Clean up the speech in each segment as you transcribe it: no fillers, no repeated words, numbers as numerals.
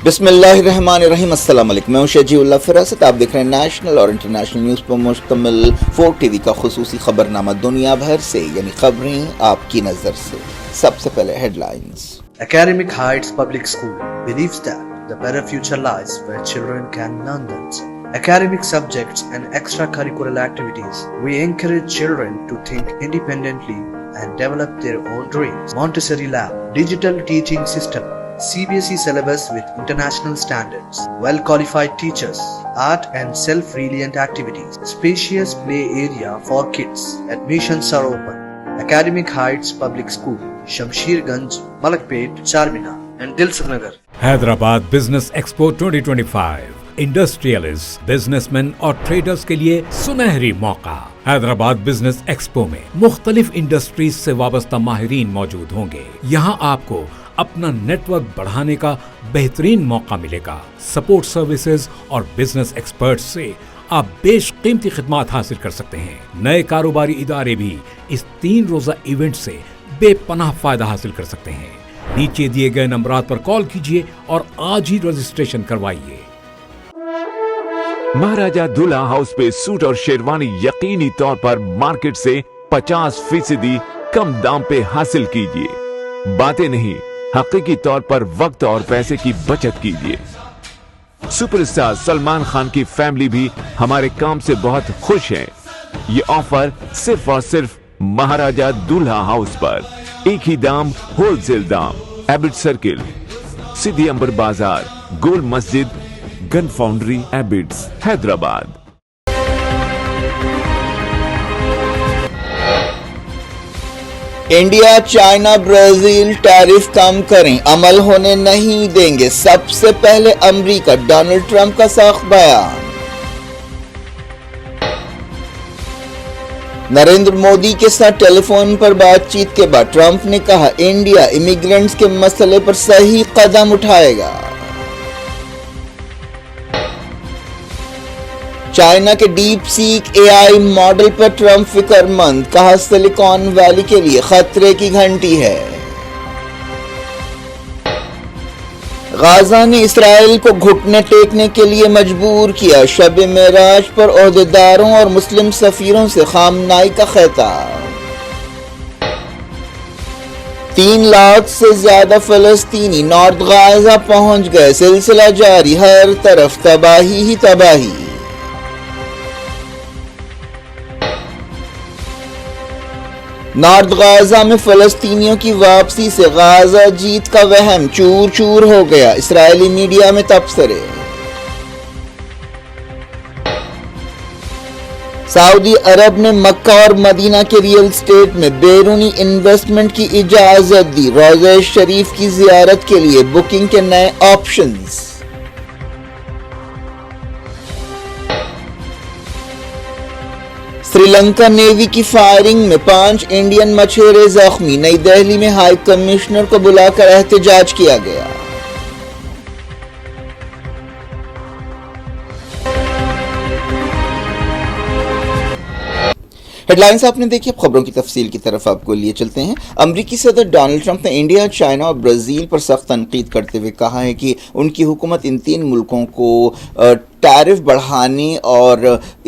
بسم اللہ الرحمن الرحیم، السلام علیکم، میں ہوں شجیع اللہ فراست۔ آپ دیکھ رہے ہیں نیشنل اور انٹرنیشنل نیوز پر مشتمل 4 ٹی وی کا خصوصی خبرنامہ دنیا بھر سے، یعنی خبریں آپ کی نظر سے۔ سب سے پہلے headlines. Academic Heights Public School believes that the better future lies where children can learn them. Academic subjects and extracurricular activities. We encourage children to think independently and develop their own dreams. Montessori Lab, digital teaching system, CBSE syllabus with international standards, well-qualified teachers, art and self-reliant activities, spacious play area for kids. Admissions are open. Academic Heights Public School, Shamsherganj, Malakpet, Charminar and Dilsuk Nagar. Hyderabad business expo 2025 industrialist, business man اور traders کے لیے سنہری موقع۔ Hyderabad business expo میں مختلف industries سے وابستہ ماہرین موجود ہوں گے۔ یہاں آپ کو اپنا نیٹ ورک بڑھانے کا بہترین موقع ملے گا۔ سپورٹ سروسز اور بزنس ایکسپرٹس سے آپ بیش قیمتی خدمات حاصل کر سکتے ہیں۔ نئے کاروباری ادارے بھی اس 3 روزہ ایونٹ سے بے پناہ فائدہ حاصل کر سکتے ہیں۔ نیچے دیے گئے نمبرات پر کال کیجیے اور آج ہی رجسٹریشن کروائیے۔ مہاراجہ دولہا ہاؤس پہ سوٹ اور شیروانی یقینی طور پر مارکیٹ سے 50% کم دام پہ حاصل کیجیے۔ باتیں نہیں، حقیقی طور پر وقت اور پیسے کی بچت کیجیے۔ سپر اسٹار سلمان خان کی فیملی بھی ہمارے کام سے بہت خوش ہے۔ یہ آفر صرف اور صرف مہاراجہ دولہا ہاؤس پر، ایک ہی دام، ہول سیل دام، Abid circle, Siddi Amber Bazar, Gol Masjid, gun foundry, Abids, Hyderabad. India, China, Brazil tariff کم کریں، عمل ہونے نہیں دیں گے، سب سے پہلے امریکہ۔ ڈونلڈ ٹرمپ کا سخت بیان۔ نریندر مودی کے ساتھ ٹیلی فون پر بات چیت کے بعد ٹرمپ نے کہا انڈیا امیگرینٹس کے مسئلے پر صحیح قدم اٹھائے گا۔ چائنا کے DeepSeek A I model پر ٹرمپ فکر مند، کہا سلیکان ویلی کے لیے خطرے کی گھنٹی ہے۔ غزہ نے اسرائیل کو گھٹنے ٹیکنے کے لیے مجبور کیا، شب معراج پر عہدیداروں اور مسلم سفیروں سے خامنائی کا خطاب۔ 3 لاکھ سے زیادہ فلسطینی نارتھ غزہ پہنچ گئے، سلسلہ جاری، ہر طرف تباہی ہی تباہی۔ نارتھ غزہ میں فلسطینیوں کی واپسی سے غزہ جیت کا وہم چور چور ہو گیا، اسرائیلی میڈیا میں تبصرے۔ سعودی عرب نے مکہ اور مدینہ کے ریل اسٹیٹ میں بیرونی انویسٹمنٹ کی اجازت دی، روضہ شریف کی زیارت کے لیے بکنگ کے نئے آپشنز۔ سری لنکا نیوی کی فائرنگ میں 5 انڈین مچھیرے زخمی، نئی دہلی میں ہائی کمشنر کو بلا کر احتجاج کیا گیا۔ ہیڈ لائنز آپ نے دیکھی، اب خبروں کی تفصیل کی طرف آپ کو لیے چلتے ہیں۔ امریکی صدر ڈونلڈ ٹرمپ نے انڈیا، چائنا اور برازیل پر سخت تنقید کرتے ہوئے کہا ہے کہ ان کی حکومت ان 3 ملکوں کو ٹیرف بڑھانے اور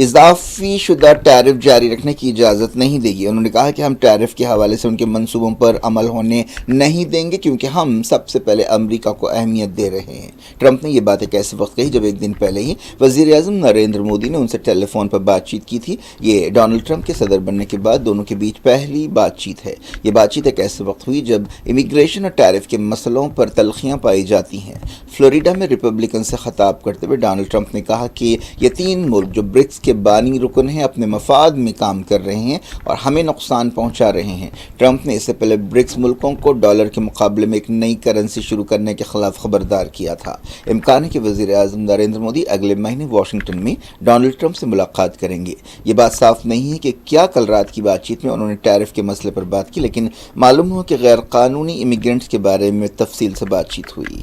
اضافی شدہ ٹیرف جاری رکھنے کی اجازت نہیں دے گی۔ انہوں نے کہا کہ ہم ٹیرف کے حوالے سے ان کے منصوبوں پر عمل ہونے نہیں دیں گے کیونکہ ہم سب سے پہلے امریکہ کو اہمیت دے رہے ہیں۔ ٹرمپ نے یہ بات ایک ایسے وقت کہی جب ایک دن پہلے ہی وزیر اعظم نریندر مودی نے ان سے ٹیلی فون پر بات چیت کی تھی۔ یہ ڈونلڈ ٹرمپ کے صدر بننے کے بعد دونوں کے بیچ پہلی بات چیت ہے۔ یہ بات چیت ایک ایسے وقت ہوئی جب امیگریشن اور ٹیرف کے مسئلوں پر تلخیاں پائی جاتی ہیں۔ فلوریڈا میں ریپبلکن سے خطاب کرتے ہوئے ڈونلڈ ٹرمپ نے کہا کہ یہ 3 ملک جو برکس کے بانی رکن ہیں اپنے مفاد میں کام کر رہے ہیں اور ہمیں نقصان پہنچا رہے ہیں۔ ٹرمپ نے اس سے پہلے برکس ملکوں کو ڈالر کے مقابلے میں ایک نئی کرنسی شروع کرنے کے خلاف خبردار کیا تھا۔ امکان ہے کہ وزیر اعظم نریندر مودی اگلے مہینے واشنگٹن میں ڈونلڈ ٹرمپ سے ملاقات کریں گے۔ یہ بات صاف نہیں ہے کہ کیا کل رات کی بات چیت میں انہوں نے ٹیرف کے مسئلے پر بات کی، لیکن معلوم ہوا کہ غیر قانونی امیگرینٹس کے بارے میں تفصیل سے بات چیت ہوئی۔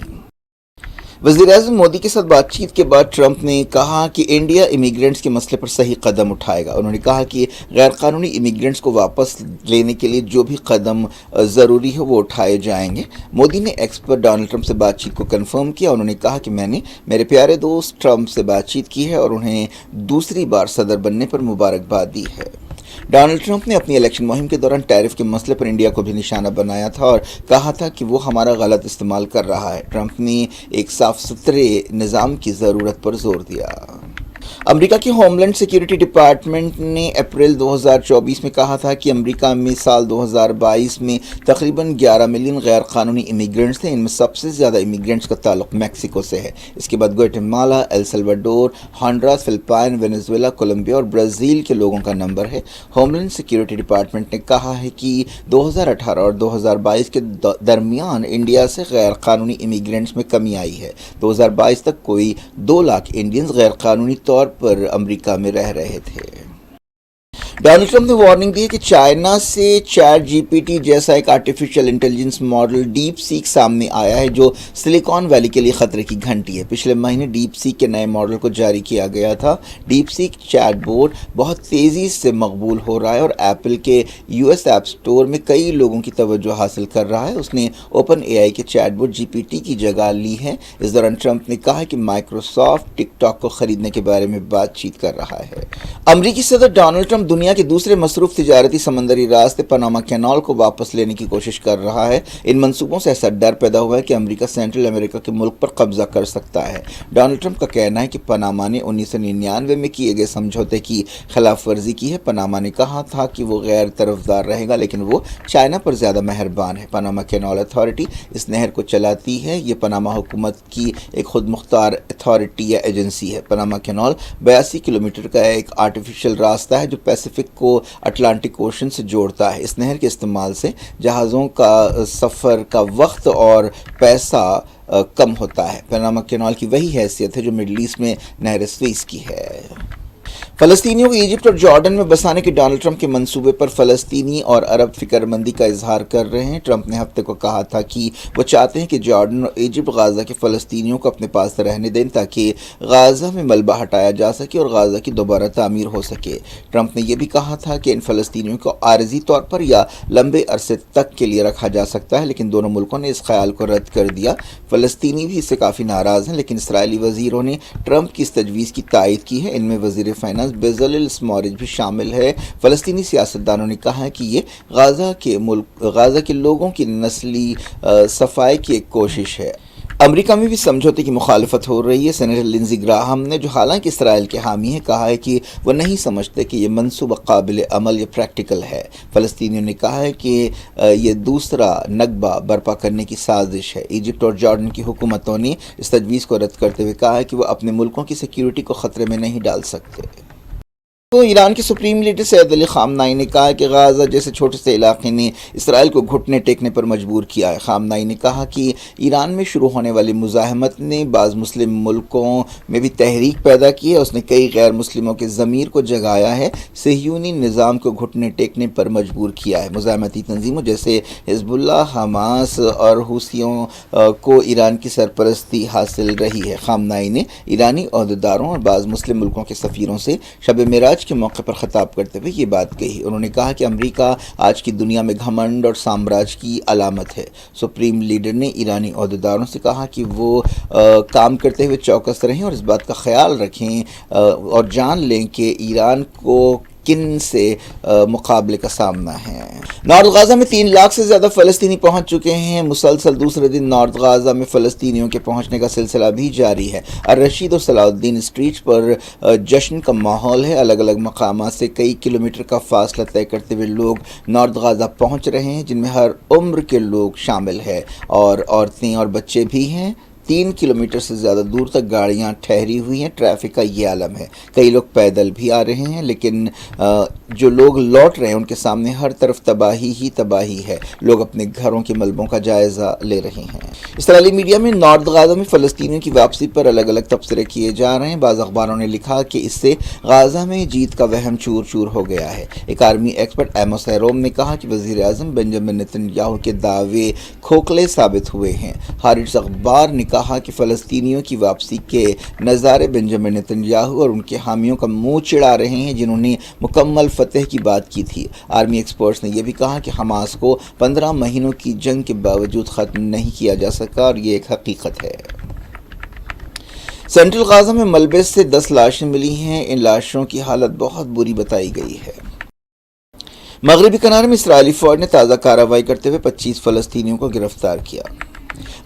وزیر اعظم مودی کے ساتھ بات چیت کے بعد ٹرمپ نے کہا کہ انڈیا امیگرینٹس کے مسئلے پر صحیح قدم اٹھائے گا. انہوں نے کہا کہ غیر قانونی امیگرینٹس کو واپس لینے کے لیے جو بھی قدم ضروری ہے وہ اٹھائے جائیں گے. مودی نے ایکس پر ڈونلڈ ٹرمپ سے بات چیت کو کنفرم کیا. انہوں نے کہا کہ میں نے میرے پیارے دوست ٹرمپ سے بات چیت کی ہے اور انہیں دوسری بار صدر بننے پر مبارکباد دی ہے. ڈونلڈ ٹرمپ نے اپنی الیکشن مہم کے دوران ٹیرف کے مسئلے پر انڈیا کو بھی نشانہ بنایا تھا اور کہا تھا کہ وہ ہمارا غلط استعمال کر رہا ہے. ٹرمپ نے ایک صاف ستھرے نظام کی ضرورت پر زور دیا. امریکہ کے ہوم لینڈ سیکیورٹی ڈپارٹمنٹ نے اپریل 2024 میں کہا تھا کہ امریکہ میں سال 2022 میں تقریباً 11 ملین غیر قانونی امیگرینٹس تھے. ان میں سب سے زیادہ امیگرینٹس کا تعلق میکسیکو سے ہے. اس کے بعد گواٹیمالا، L Salvador, ہانڈراس، Philippines, Venezuela, Colombia اور برازیل کے لوگوں کا نمبر ہے. ہوم لینڈ سیکیورٹی ڈپارٹمنٹ نے کہا ہے کہ 2018 اور 2022 کے درمیان انڈیا سے غیر قانونی امیگرینٹس میں کمی آئی ہے. 2022 تک کوئی 2 لاکھ انڈینز غیر قانونی طور پر امریکہ میں رہ رہے تھے. ڈونلڈ ٹرمپ نے وارننگ دی ہے کہ چائنا سے چیٹ جی پی ٹی جیسا ایک آرٹیفیشل انٹیلیجنس ماڈل ڈیپ سیک سامنے آیا ہے جو سلیکان ویلی کے لیے خطرے کی گھنٹی ہے. پچھلے مہینے ڈیپ سیک کے نئے ماڈل کو جاری کیا گیا تھا. ڈیپ سیک چیٹ بوٹ بہت تیزی سے مقبول ہو رہا ہے اور ایپل کے یو ایس ایپ اسٹور میں کئی لوگوں کی توجہ حاصل کر رہا ہے. اس نے اوپن اے آئی کے چیٹ بوٹ جی پی ٹی کی جگہ لی ہے. اس دوران ٹرمپ نے کہا کہ مائکروسافٹ ٹک ٹاک کو خریدنے کے بارے میں بات چیت کر رہا ہے. امریکی صدر ڈونلڈ ٹرمپ دنیا کے دوسرے مصروف تجارتی سمندری راستے پاناما کینال کو واپس لینے کی کوشش کر رہا ہے. ان منصوبوں سے ایسا ڈر پیدا ہوا ہے کہ امریکہ سینٹرل امریکہ کے ملک پر قبضہ کر سکتا ہے. ڈونلڈ ٹرمپ کا کہنا ہے کہ پاناما نے 1999 میں کیے گئے سمجھوتے کی خلاف ورزی کی ہے. پاناما نے کہا تھا کہ وہ غیر طرفدار رہے گا لیکن وہ چائنا پر زیادہ مہربان ہے. پاناما کینال اتھارٹی اس نہر کو چلاتی ہے. یہ پاناما حکومت کی ایک خود مختار اتھارٹی یا ایجنسی ہے. پاناما کینال 82 کلومیٹر کا ایک آرٹیفیشل راستہ ہے جو پیسیفک کو اٹلانٹک اوشن سے جوڑتا ہے. اس نہر کے استعمال سے جہازوں کا سفر کا وقت اور پیسہ کم ہوتا ہے. پاناما کینال کی وہی حیثیت ہے جو مڈل ایسٹ میں نہر سوئس کی ہے. فلسطینیوں کو ایجپٹ اور جارڈن میں بسانے کے ڈونلڈ ٹرمپ کے منصوبے پر فلسطینی اور عرب فکر مندی کا اظہار کر رہے ہیں. ٹرمپ نے ہفتے کو کہا تھا کہ وہ چاہتے ہیں کہ جارڈن اور ایجپٹ غازہ کے فلسطینیوں کو اپنے پاس رہنے دیں تاکہ غازہ میں ملبہ ہٹایا جا سکے اور غازہ کی دوبارہ تعمیر ہو سکے. ٹرمپ نے یہ بھی کہا تھا کہ ان فلسطینیوں کو عارضی طور پر یا لمبے عرصے تک کے لیے رکھا جا سکتا ہے لیکن دونوں ملکوں نے اس خیال کو رد کر دیا. فلسطینی بھی اس سے کافی ناراض ہیں لیکن اسرائیلی وزیروں نے ٹرمپ کی اس تجویز کی تائید کی ہے. ان میں وزیر فائنانس بیزلیل اسمارج بھی شامل ہے. فلسطینی سیاستدانوں نے کہا ہے کہ یہ غازہ کے لوگوں کی نسلی صفائی کی ایک کوشش ہے. امریکہ میں بھی سمجھوتے کی مخالفت ہو رہی ہے. سینیٹر لنزی گراہم نے جو حالانکہ اسرائیل کے حامی ہیں کہا ہے کہ وہ نہیں سمجھتے کہ یہ منصوبہ قابل عمل یا پریکٹیکل ہے. فلسطینیوں نے کہا ہے کہ یہ دوسرا نکبہ برپا کرنے کی سازش ہے. ایجپٹ اور جارڈن کی حکومتوں نے اس تجویز کو رد کرتے ہوئے کہا ہے کہ وہ اپنے ملکوں کی سیکیورٹی کو خطرے میں نہیں ڈال سکتے. تو ایران کے سپریم لیڈر سید علی خامنائی نے کہا کہ غازہ جیسے چھوٹے سے علاقے نے اسرائیل کو گھٹنے ٹیکنے پر مجبور کیا ہے. خامنائی نے کہا کہ ایران میں شروع ہونے والی مزاحمت نے بعض مسلم ملکوں میں بھی تحریک پیدا کی ہے. اس نے کئی غیر مسلموں کے ضمیر کو جگایا ہے. صہیونی نظام کو گھٹنے ٹیکنے پر مجبور کیا ہے. مزاحمتی تنظیموں جیسے حزب اللہ، حماس اور حوثیوں کو ایران کی سرپرستی حاصل رہی ہے. خامنائی نے ایرانی عہدیداروں اور بعض مسلم ملکوں کے سفیروں سے شب معراج کے موقع پر خطاب کرتے ہوئے یہ بات کہی. انہوں نے کہا کہ امریکہ آج کی دنیا میں گھمنڈ اور سامراج کی علامت ہے. سپریم لیڈر نے ایرانی عہدیداروں سے کہا کہ وہ کام کرتے ہوئے چوکس رہیں اور اس بات کا خیال رکھیں اور جان لیں کہ ایران کو کن سے مقابلے کا سامنا ہے. نارتھ غازہ میں 3 لاکھ سے زیادہ فلسطینی پہنچ چکے ہیں. مسلسل دوسرے دن نارتھ غازہ میں فلسطینیوں کے پہنچنے کا سلسلہ بھی جاری ہے. الرشید اور صلاح الدین اسٹریٹ پر جشن کا ماحول ہے. الگ الگ مقامات سے کئی کلومیٹر کا فاصلہ طے کرتے ہوئے لوگ نارتھ غازہ پہنچ رہے ہیں جن میں ہر عمر کے لوگ شامل ہیں اور عورتیں اور بچے بھی ہیں. 3 کلومیٹر سے زیادہ دور تک گاڑیاں ٹھہری ہوئی ہیں. ٹریفک کا یہ عالم ہے. کئی لوگ پیدل بھی آ رہے ہیں لیکن جو لوگ لوٹ رہے ہیں ان کے سامنے ہر طرف تباہی ہی تباہی ہے. لوگ اپنے گھروں کے ملبوں کا جائزہ لے رہے ہیں. اسرائیلی میڈیا میں نارتھ غازہ میں فلسطینیوں کی واپسی پر الگ الگ تبصرے کیے جا رہے ہیں. بعض اخباروں نے لکھا کہ اس سے غازہ میں جیت کا وہم چور چور ہو گیا ہے. ایک آرمی ایکسپرٹ ایموس ایروم نے کہا کہ وزیر اعظم بنجامن نتن یاہو کے دعوے کھوکھلے ثابت ہوئے ہیں. ہارٹس اخبار نے کہا کہا کہ فلسطینیوں کی واپسی کے نظارے بنجامن نتنیاہو اور ان کے حامیوں کا منہ چڑھا رہے ہیں جنہوں نے مکمل فتح کی بات کی تھی۔ آرمی ایکسپرٹس نے یہ بھی کہا کہ حماس کو 15 مہینوں کی جنگ کے باوجود ختم نہیں کیا جا سکا اور یہ ایک حقیقت ہے۔ سینٹرل غازہ میں ملبے سے 10 لاشیں ملی ہیں، ان لاشوں کی حالت بہت بری بتائی گئی ہے۔ مغربی کنارے میں اسرائیلی فوج نے تازہ کارروائی کرتے ہوئے 25 فلسطینیوں کو گرفتار کیا۔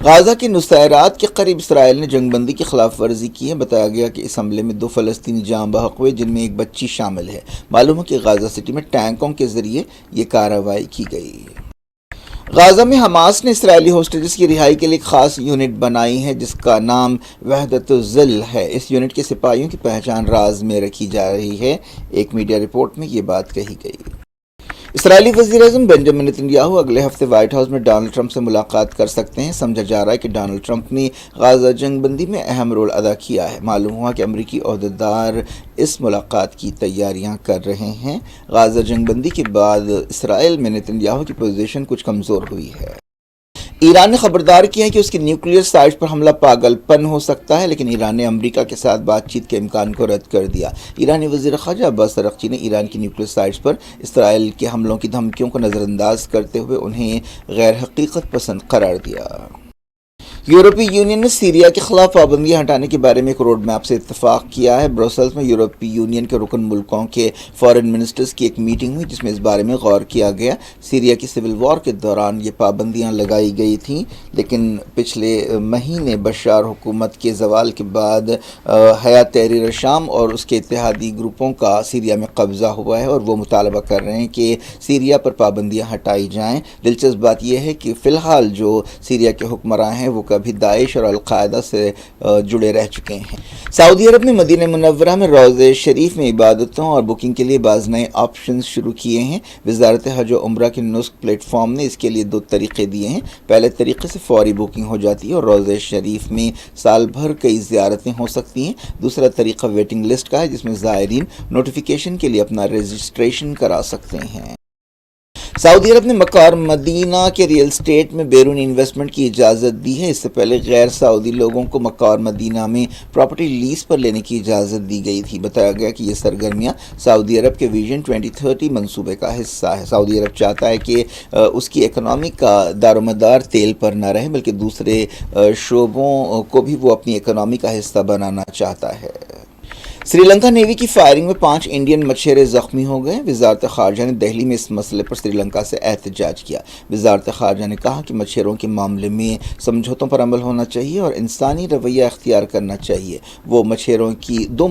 غازہ کے نصیرات کے قریب اسرائیل نے جنگ بندی کی خلاف ورزی کی ہے۔ بتایا گیا کہ اس حملے میں 2 فلسطینی جاں بحق ہوئے جن میں ایک بچی شامل ہے۔ معلوم ہے کہ غازہ سٹی میں ٹینکوں کے ذریعے یہ کارروائی کی گئی۔ غازہ میں حماس نے اسرائیلی ہوسٹیجز کی رہائی کے لیے ایک خاص یونٹ بنائی ہے جس کا نام وحدت الظل ہے۔ اس یونٹ کے سپاہیوں کی پہچان راز میں رکھی جا رہی ہے۔ ایک میڈیا رپورٹ میں یہ بات کہی گئی۔ اسرائیلی وزیر اعظم بنجامن نتنیاہو اگلے ہفتے وائٹ ہاؤس میں ڈونلڈ ٹرمپ سے ملاقات کر سکتے ہیں۔ سمجھا جا رہا ہے کہ ڈونلڈ ٹرمپ نے غازہ جنگ بندی میں اہم رول ادا کیا ہے۔ معلوم ہوا کہ امریکی عہدیدار اس ملاقات کی تیاریاں کر رہے ہیں۔ غازہ جنگ بندی کے بعد اسرائیل میں نتنیاہو کی پوزیشن کچھ کمزور ہوئی ہے۔ ایران نے خبردار کیا ہے کہ اس کی نیوکلیئر سائٹس پر حملہ پاگل پن ہو سکتا ہے، لیکن ایران نے امریکہ کے ساتھ بات چیت کے امکان کو رد کر دیا۔ ایرانی وزیر خارجہ عباس اراغچی نے ایران کی نیوکلیئر سائٹس پر اسرائیل کے حملوں کی دھمکیوں کو نظر انداز کرتے ہوئے انہیں غیر حقیقت پسند قرار دیا۔ یورپی یونین نے سیریا کے خلاف پابندیاں ہٹانے کے بارے میں ایک روڈ میپ سے اتفاق کیا ہے۔ بروسلز میں یورپی یونین کے رکن ملکوں کے فارن منسٹرز کی ایک میٹنگ ہوئی جس میں اس بارے میں غور کیا گیا۔ سیریا کی سول وار کے دوران یہ پابندیاں لگائی گئی تھیں، لیکن پچھلے مہینے بشار حکومت کے زوال کے بعد حیات تحریر شام اور اس کے اتحادی گروپوں کا سیریا میں قبضہ ہوا ہے اور وہ مطالبہ کر رہے ہیں کہ سیریا پر پابندیاں ہٹائی جائیں۔ دلچسپ بات یہ ہے کہ فی الحال جو سیریا کے حکمراں ہیں وہ کبھی داعش اور القاعدہ سے جڑے رہ چکے ہیں۔ سعودی عرب نے مدینہ منورہ میں روضہ شریف میں عبادتوں اور بکنگ کے لیے بعض نئے آپشنز شروع کیے ہیں۔ وزارت حج و عمرہ کے نسک پلیٹ فارم نے اس کے لیے 2 طریقے دیے ہیں۔ پہلے طریقے سے فوری بکنگ ہو جاتی ہے اور روضہ شریف میں سال بھر کئی زیارتیں ہو سکتی ہیں۔ دوسرا طریقہ ویٹنگ لسٹ کا ہے جس میں زائرین نوٹیفیکیشن کے لیے اپنا رجسٹریشن کرا سکتے ہیں۔ سعودی عرب نے مکہ اور مدینہ کے ریل اسٹیٹ میں بیرونی انویسٹمنٹ کی اجازت دی ہے۔ اس سے پہلے غیر سعودی لوگوں کو مکہ اور مدینہ میں پراپرٹی لیز پر لینے کی اجازت دی گئی تھی۔ بتایا گیا کہ یہ سرگرمیاں سعودی عرب کے ویژن 2030 منصوبے کا حصہ ہے۔ سعودی عرب چاہتا ہے کہ اس کی اکنامی کا دار و مدار تیل پر نہ رہے بلکہ دوسرے شعبوں کو بھی وہ اپنی اکنامی کا حصہ بنانا چاہتا ہے۔ سری لنکا نیوی کی فائرنگ میں 5 انڈین مچھیرے زخمی ہو گئے۔ وزارت خارجہ نے دہلی میں اس مسئلے پر سری لنکا سے احتجاج کیا۔ وزارت خارجہ نے کہا کہ مچھیروں کے معاملے میں سمجھوتوں پر عمل ہونا چاہیے اور انسانی رویہ اختیار کرنا چاہیے۔ 2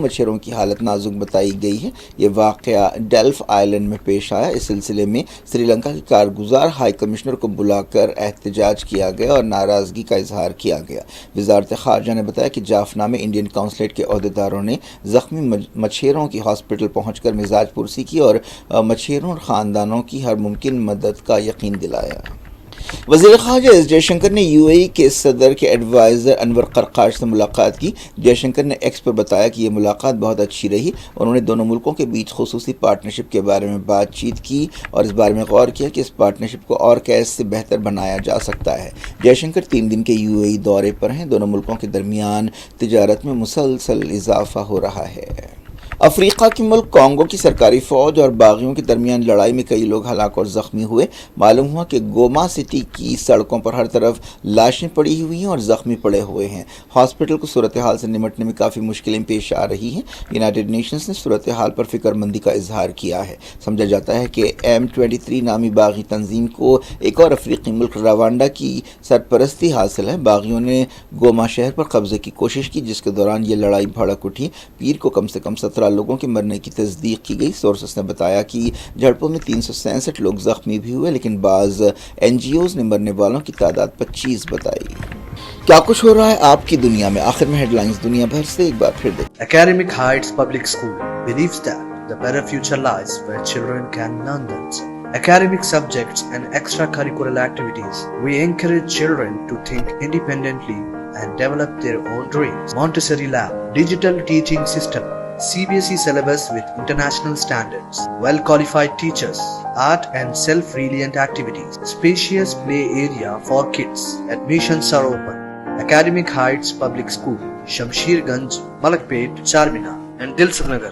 مچھیروں کی حالت نازک بتائی گئی ہے۔ یہ واقعہ ڈیلف آئلینڈ میں پیش آیا۔ اس سلسلے میں سری لنکا کے کارگزار ہائی کمشنر کو بلا کر احتجاج کیا گیا اور ناراضگی کا اظہار کیا گیا۔ وزارت خارجہ نے بتایا کہ جافنا میں انڈین قونصلیٹ کے عہدیداروں نے زخمی مچھیروں کی ہاسپٹل پہنچ کر مزاج پرسی کی اور مچھیروں اور خاندانوں کی ہر ممکن مدد کا یقین دلایا۔ وزیر خارجہ ایس جے شنکر نے یو اے ای کے صدر کے ایڈوائزر انور قرقاش سے ملاقات کی۔ جے شنکر نے ایکس پر بتایا کہ یہ ملاقات بہت اچھی رہی۔ انہوں نے دونوں ملکوں کے بیچ خصوصی پارٹنرشپ کے بارے میں بات چیت کی اور اس بارے میں غور کیا کہ اس پارٹنرشپ کو اور کیسے بہتر بنایا جا سکتا ہے۔ جے شنکر 3 دن کے یو اے ای دورے پر ہیں۔ دونوں ملکوں کے درمیان تجارت میں مسلسل اضافہ ہو رہا ہے۔ افریقہ کے ملک کانگو کی سرکاری فوج اور باغیوں کے درمیان لڑائی میں کئی لوگ ہلاک اور زخمی ہوئے۔ معلوم ہوا کہ گوما سٹی کی سڑکوں پر ہر طرف لاشیں پڑی ہوئی ہیں اور زخمی پڑے ہوئے ہیں۔ ہاسپٹل کو صورتحال سے نمٹنے میں کافی مشکلیں پیش آ رہی ہیں۔ یونائیٹڈ نیشنز نے صورتحال پر فکر مندی کا اظہار کیا ہے۔ سمجھا جاتا ہے کہ M23 نامی باغی تنظیم کو ایک اور افریقی ملک روانڈا کی سرپرستی حاصل ہے۔ باغیوں نے گوما شہر پر قبضے کی کوشش کی جس کے دوران یہ لڑائی بھڑک اٹھی۔ پیر کو کم سے کم 17 لوگوں کے مرنے کی تصدیق کی گئی۔ سورسز نے بتایا کہ جھڑپوں میں 366 لوگ زخمی بھی ہوئے لیکن بعض NGOs نے مرنے والوں کی تعداد 25 بتائی۔ کیا کچھ ہو رہا ہے آپ کی دنیا میں؟ آخر میں ہیڈ لائنز دنیا بھر سے ایک بار پھر دیکھیں۔ Academic Heights Public School believes that the better future lies where children can learn them. Academic subjects and extracurricular activities. We encourage children to think independently and develop their own dreams. Montessori Lab, digital teaching system, CBSE syllabus with international standards, well-qualified teachers, art and self-reliant activities, spacious play area for kids. Admissions are open. Academic Heights Public School, Shamsherganj, Malakpet, Charminar, and Dilsuk Nagar.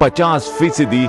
50%